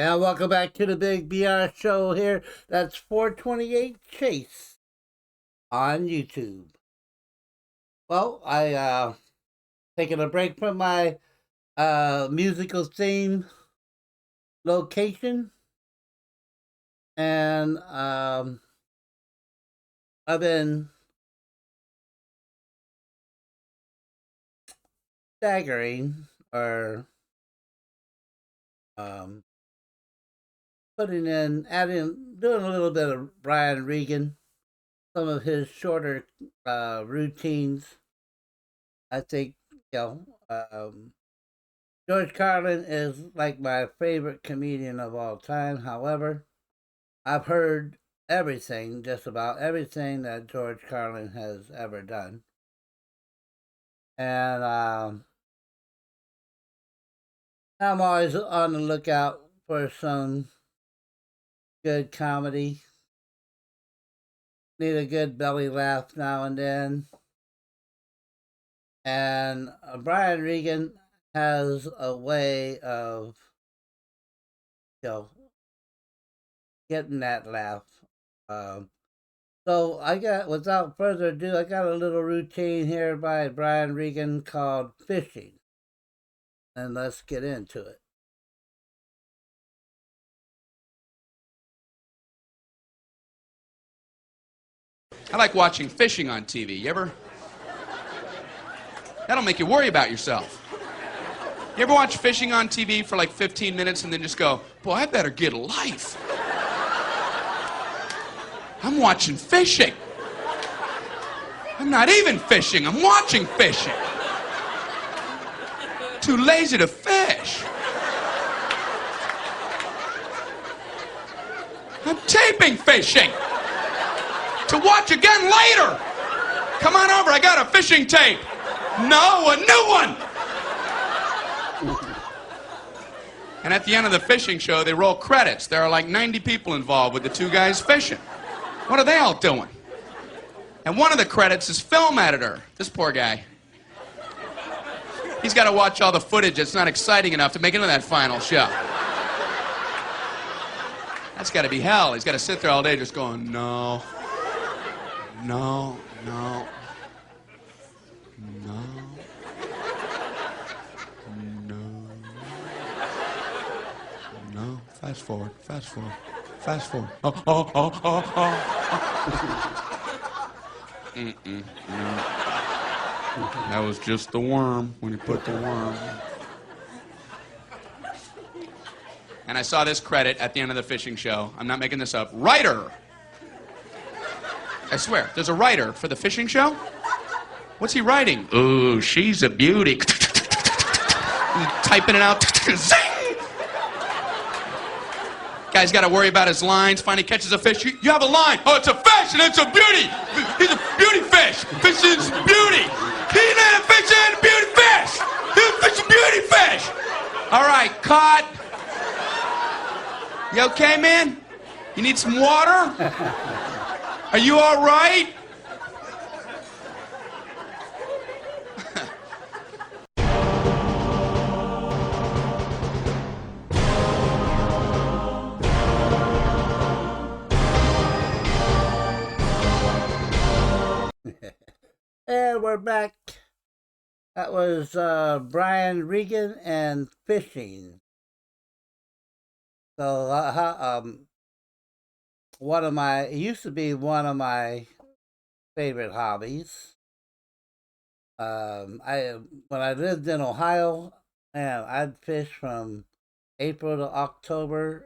And welcome back to the Big BR Show here. That's 428 Chase on YouTube. Well, I taking a break from my musical theme location, and I've been staggering or um, doing a little bit of Brian Regan, some of his shorter routines. I think, George Carlin is like my favorite comedian of all time. However, I've heard everything, just about everything that George Carlin has ever done. And I'm always on the lookout for some good comedy. Need a good belly laugh now and then. And Brian Regan has a way of, you know, getting that laugh. So without further ado, I got a little routine here by Brian Regan called fishing. And let's get into it. I like watching fishing on TV. You ever? That'll make you worry about yourself. You ever watch fishing on TV for like 15 minutes and then just go, boy, I better get a life. I'm watching fishing. I'm not even fishing, I'm watching fishing. Too lazy to fish. I'm taping fishing to watch again later. Come on over, I got a fishing tape. No, a new one. And at the end of the fishing show, they roll credits. There are like 90 people involved with the two guys fishing. What are they all doing? And one of the credits is film editor. This poor guy. He's got to watch all the footage that's not exciting enough to make it into that final show. That's got to be hell. He's got to sit there all day just going, no, no, no, no, no, no. Fast forward, fast forward, fast forward. Oh, oh, oh, oh, oh. Mm-mm, no. That was just the worm when you put the worm. And I saw this credit at the end of the fishing show. I'm not making this up. Writer. I swear, there's a writer for the fishing show? What's he writing? Ooh, she's a beauty. Typing it out. Zing! Guy's got to worry about his lines. Finally catches a fish. You have a line. Oh, it's a fish and it's a beauty. He's a beauty fish. Fish is beauty. He's not a fish and a beauty fish. He's a fish and beauty fish. All right, cut. You okay, man? You need some water? Are you all right? And we're back. That was Brian Regan and fishing. So, it used to be one of my favorite hobbies. When I lived in Ohio, and I'd fish from April to October,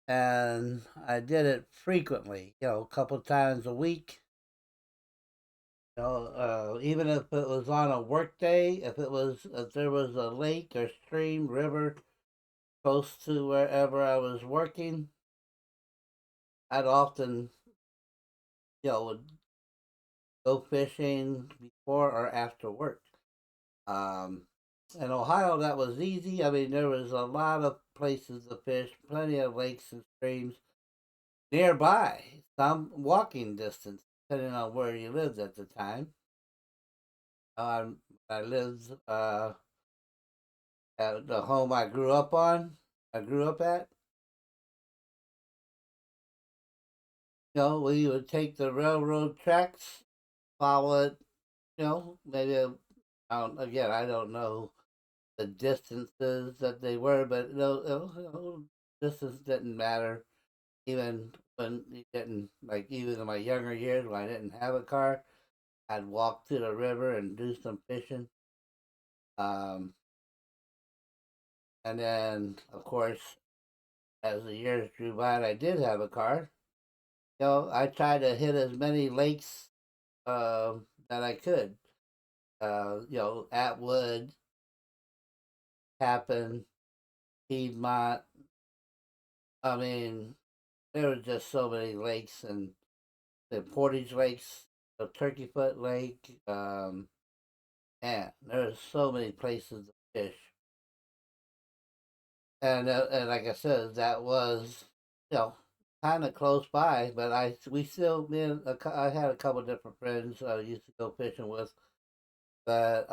and I did it frequently. A couple times a week. Even if it was on a work day, if there was a lake or stream, river close to wherever I was working, I'd often, would go fishing before or after work. In Ohio, that was easy. I mean, there was a lot of places to fish, plenty of lakes and streams nearby, some walking distance, depending on where you lived at the time. I lived at the home I grew up at. We would take the railroad tracks, follow it. Maybe again, I don't know the distances that they were, but distance didn't matter. Even when you didn't like, even in my younger years when I didn't have a car, I'd walk to the river and do some fishing. Um, and then, of course, as the years drew by, and I did have a car. I tried to hit as many lakes that I could. Atwood, Tappan, Piedmont. I mean, there were just so many lakes and the Portage Lakes, the Turkey Foot Lake. Man, there's so many places to fish. And like I said, that was you know kind of close by. But we still I had a couple different friends I used to go fishing with, but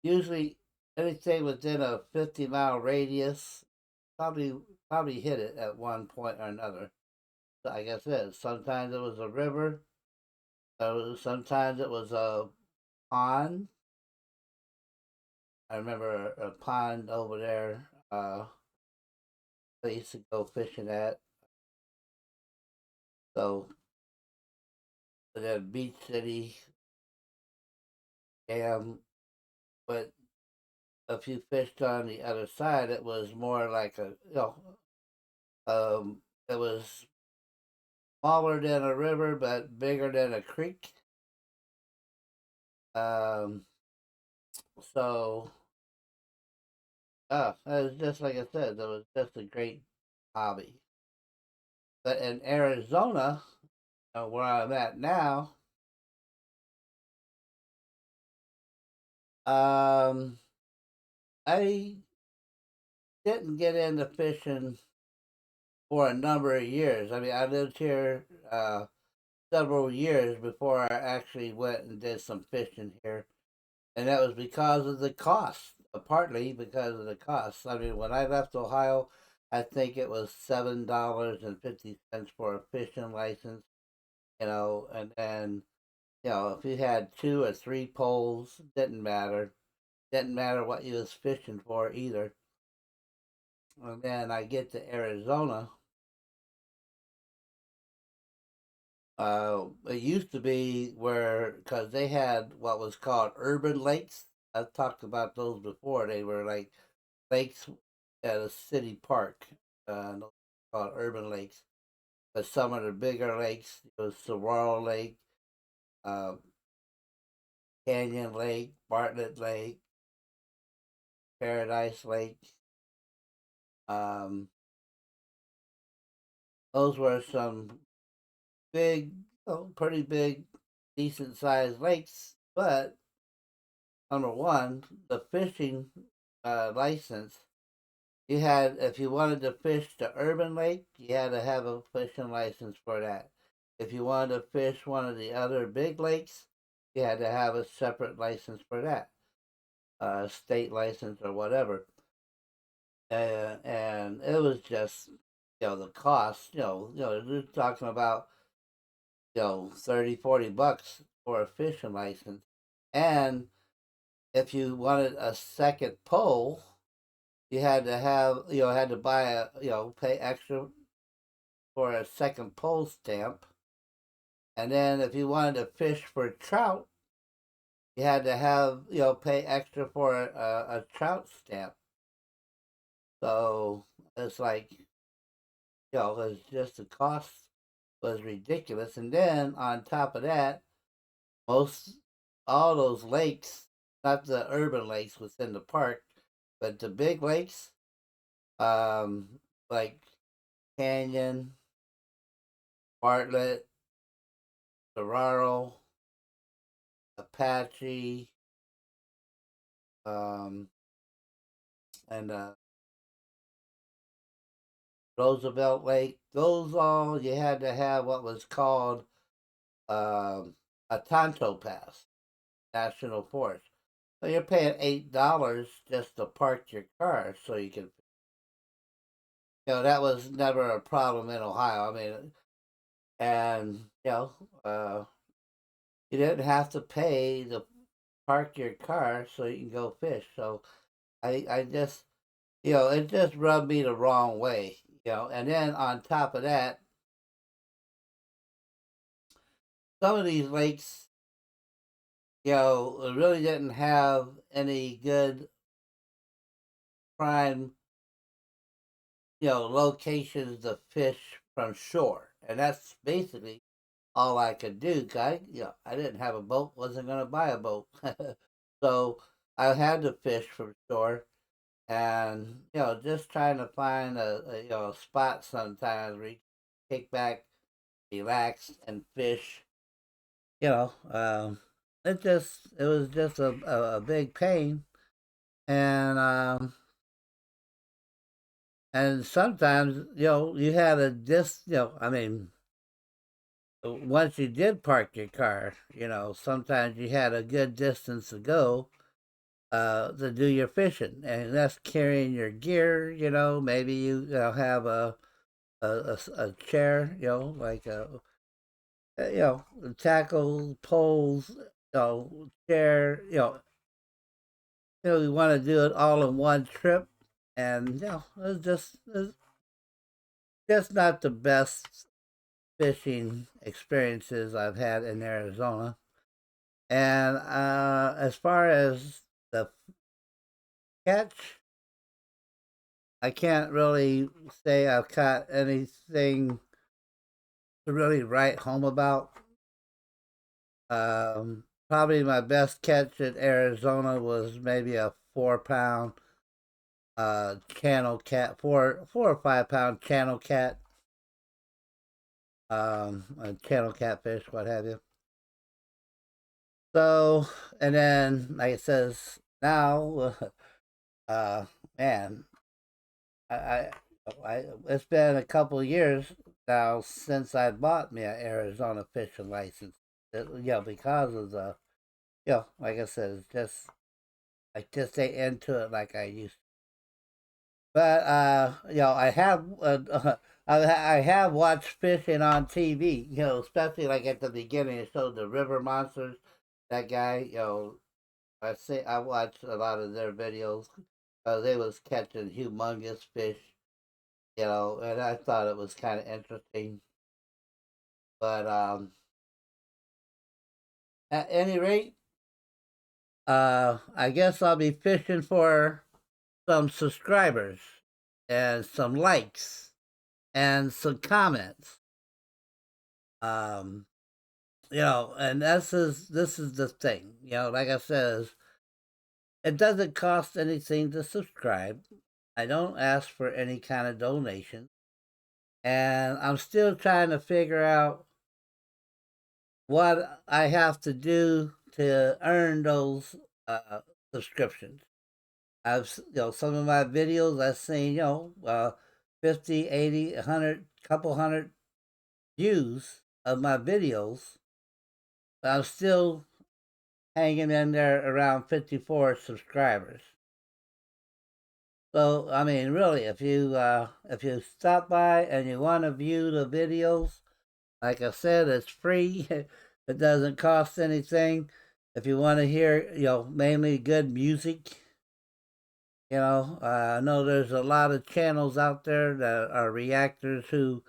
usually anything within a 50-mile radius probably probably hit it at one point or another. Like I said, sometimes it was a river, sometimes it was a pond. I remember a pond over there. I used to go fishing at. So the Beach City Dam, but if you fished on the other side, it was more like it was smaller than a river but bigger than a creek. Um, so it was just like I said, it was just a great hobby. But in Arizona, where I'm at now, um, I didn't get into fishing for a number of years. I mean, I lived here several years before I actually went and did some fishing here, and that was because of the cost. Partly because of the cost. I mean, when I left Ohio, I think it was $7.50 for a fishing license. And then if you had two or three poles, didn't matter. Didn't matter what you was fishing for either. And then I get to Arizona. It used to be where, because they had what was called urban lakes. I've talked about those before. They were like lakes at a city park, called urban lakes. But some of the bigger lakes, it was Saguaro Lake, uh, Canyon Lake, Bartlett Lake, Paradise Lake. Um, those were some big, pretty big, decent sized lakes. But number one, the fishing license, you had, if you wanted to fish the urban lake, you had to have a fishing license for that. If you wanted to fish one of the other big lakes, you had to have a separate license for that, state license or whatever. And it was just, the cost, you're talking about, 30, $40 for a fishing license. And if you wanted a second pole, you had to had to buy pay extra for a second pole stamp. And then if you wanted to fish for trout, you had to have, pay extra for a trout stamp. So it's like, it's just the cost was ridiculous. And then on top of that, most all those lakes, not the urban lakes within the park, but the big lakes, um, like Canyon, Bartlett, Saguaro, Apache, um, and Roosevelt Lake. Those all you had to have what was called a Tonto Pass, National Forest. So you're paying $8 just to park your car so you can. that was never a problem in Ohio. I mean, and you didn't have to pay to park your car so you can go fish. So I just, it just rubbed me the wrong way. And then on top of that, some of these lakes, really didn't have any good prime, locations to fish from shore, and that's basically all I could do. 'Cause I didn't have a boat, wasn't gonna buy a boat, so I had to fish from shore, and just trying to find a spot sometimes where you kick back, relax, and fish. You know, um, it was just a big pain, and sometimes you had a I mean, once you did park your car, sometimes you had a good distance to go to do your fishing, and that's carrying your gear. Maybe have a chair, like tackle poles, chair. We want to do it all in one trip, and it's just not the best fishing experiences I've had in Arizona. And as far as the catch, I can't really say I've caught anything to really write home about. Probably my best catch in Arizona was maybe a 4 pound channel cat, 4 or 5 pound channel cat, a channel catfish, what have you. So, and then like it says now, uh, man, I, I, it's been a couple of years now since I bought me an Arizona fishing license. Because of the, like I said, I just ain't into it like I used to. But I have I have watched fishing on TV. Especially like at the beginning, it showed the river monsters. That guy, I watched a lot of their videos. They was catching humongous fish, and I thought it was kind of interesting. But at any rate, I guess I'll be fishing for some subscribers and some likes and some comments. Um, and this is the thing. Like I says, it doesn't cost anything to subscribe. I don't ask for any kind of donation, and I'm still trying to figure out what I have to do to earn those subscriptions. Some of my videos I've seen, 50, 80, 100, couple hundred views of my videos. But I'm still hanging in there around 54 subscribers. So I mean, really, if you stop by and you want to view the videos, like I said, it's free. It doesn't cost anything. If you want to hear, mainly good music, I know there's a lot of channels out there that are reactors who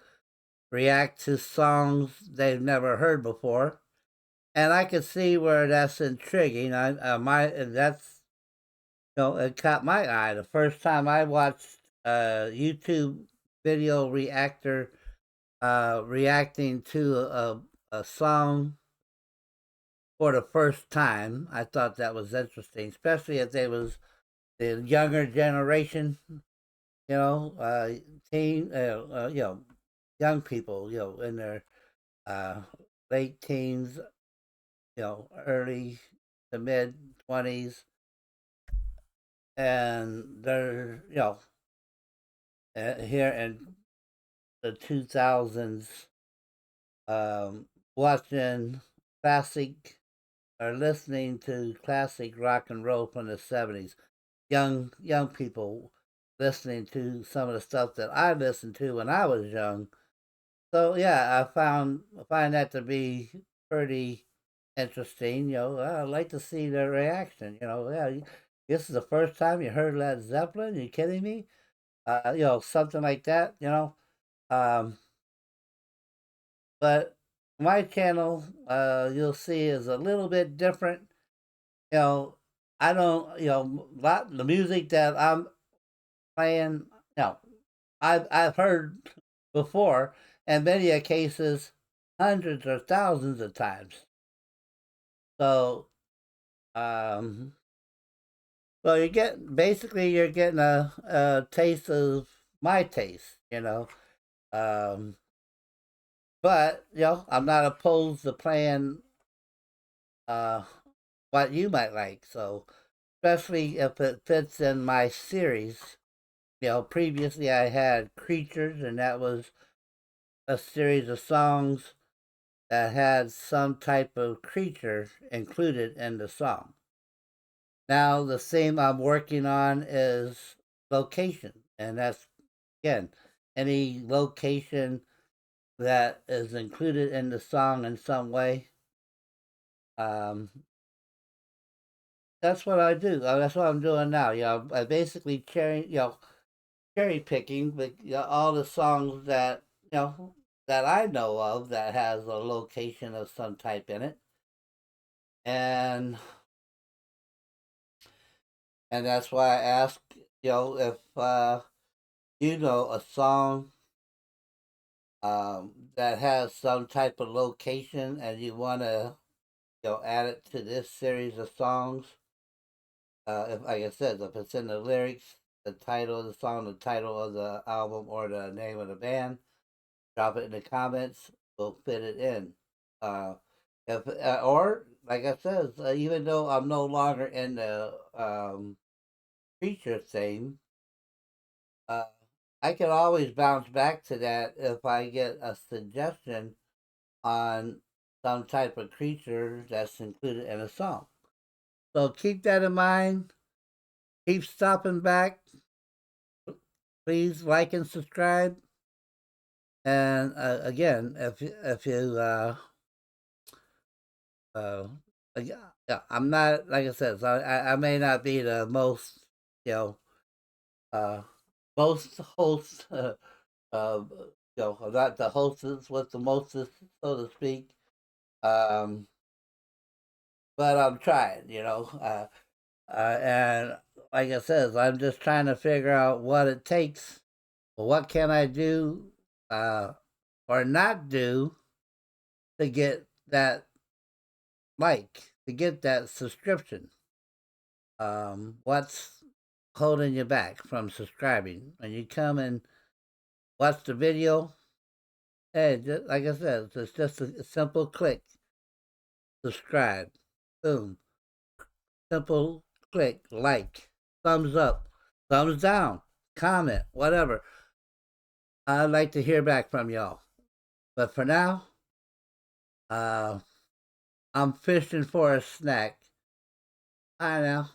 react to songs they've never heard before, and I can see where that's intriguing. That's it caught my eye the first time I watched a YouTube video reactor reacting to a song for the first time. I thought that was interesting, especially if they was the younger generation, you know, uh, teen, young people, in their uh, late teens, early to mid 20s, and they're, here in the 2000s, um, watching classic or listening to classic rock and roll from the 70s. Young people. listening to some of the stuff that I listened to when I was young. So yeah, I find that to be pretty interesting. I'd like to see their reaction. Yeah, this is the first time you heard Led Zeppelin. You kidding me? Something like that. Um, but my channel, you'll see, is a little bit different. You know, I don't. Lot the music that I'm playing. You know, I've heard before, and many a cases, hundreds or thousands of times. So, um, well, you're getting a taste of my taste. Um, but I'm not opposed to playing uh what you might like. So, especially if it fits in my series. Previously I had Creatures, and that was a series of songs that had some type of creature included in the song. Now, the theme I'm working on is location, and that's, again, any location that is included in the song in some way. Um, that's what I do. That's what I'm doing now. I basically cherry picking, but all the songs that that I know of that has a location of some type in it, and that's why I ask, if you know a song that has some type of location and you want to add it to this series of songs. If, like I said, if it's in the lyrics, the title of the song, the title of the album, or the name of the band, drop it in the comments. We'll fit it in. Uh, if or like I said, even though I'm no longer in the feature theme, uh, I can always bounce back to that if I get a suggestion on some type of creature that's included in a song. So keep that in mind. Keep stopping back. Please like and subscribe. And again, if you uh, yeah, I'm not, like I said. So I may not be the most you know uh most host. Uh, not the hostess with the mostest, so to speak. Um, but I'm trying. And like I said, I'm just trying to figure out what it takes. What can I do, or not do, to get that to get that subscription? What's holding you back from subscribing? When you come and watch the video, hey, just, like I said, it's just a simple click, subscribe, boom, simple click, like, thumbs up, thumbs down, comment, whatever. I'd like to hear back from y'all. But for now, uh, I'm fishing for a snack. I know.